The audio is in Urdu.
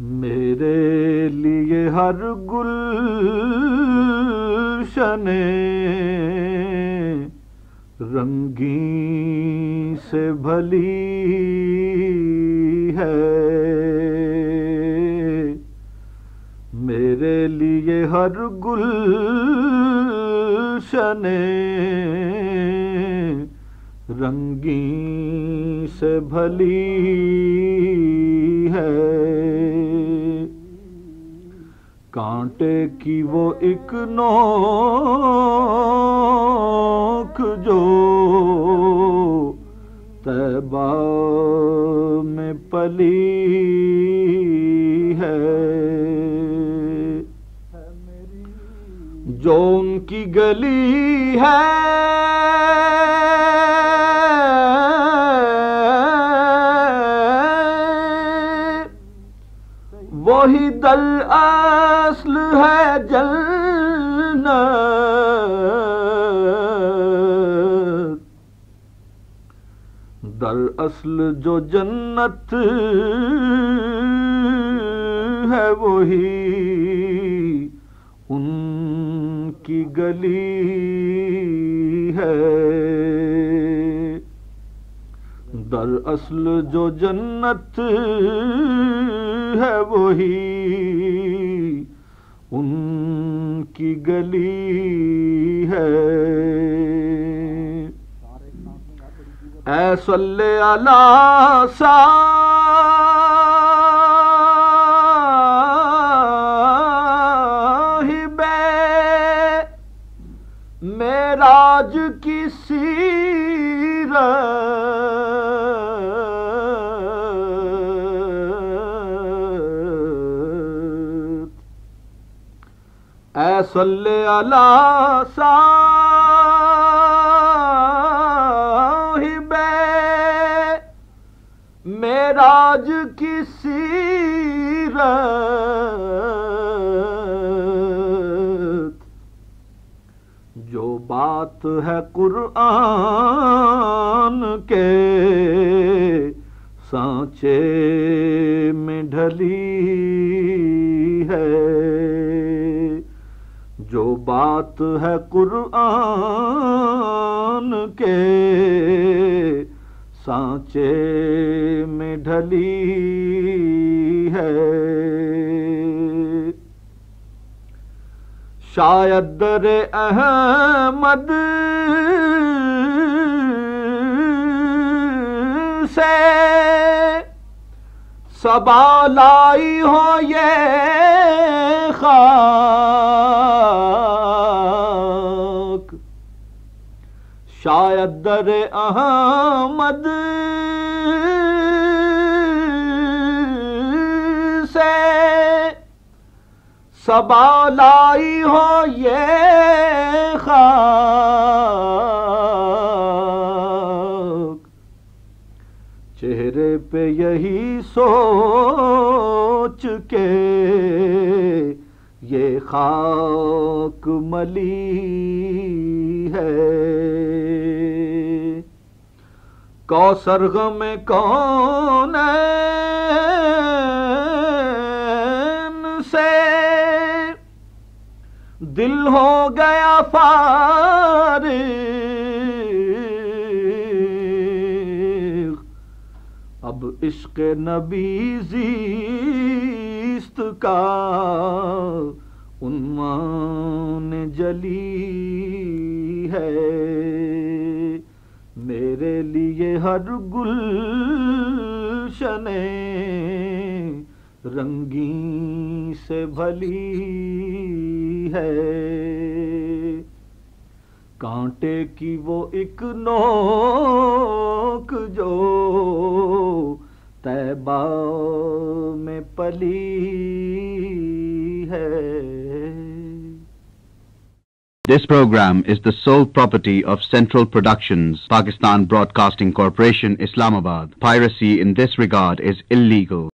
میرے لیے ہر گلشن رنگین سے بھلی ہے، میرے لیے ہر گلشن رنگین سے بھلی ہے، کانٹے کی وہ ایک نوک جو طیبہ میں پلی ہے، جو ان کی گلی ہے وہی در اصل ہے جنت، در اصل جو جنت ہے وہی ان کی گلی ہے، در اصل جو جنت ہے وہی ان کی گلی ہے۔ اے صلی علی صاحب معراج کی سیرت، اے صلی علی صاحب معراج کی سیرت، جو بات ہے قرآن کے سانچے میں ڈھلی ہے، جو بات ہے قرآن کے سانچے میں ڈھلی ہے، شاید در احمد سے صبا لائی ہو یہ خاک، شاید در احمد سے صبا لائی ہو یہ خاک، چہرے پہ یہی سوچ کے یہ خاک ملی ہے، کوثر غم کونین سے دل ہو گیا فارغ، اب عشق نبی زیست کا عنوان جلی ہے، میرے لیے ہر گلشن رنگین سے بھلی ہے، کانٹے کی وہ ایک نوک جو طیبہ میں پلی ہے۔ This program is the sole property of Central Productions, Pakistan Broadcasting Corporation, Islamabad. Piracy in this regard is illegal.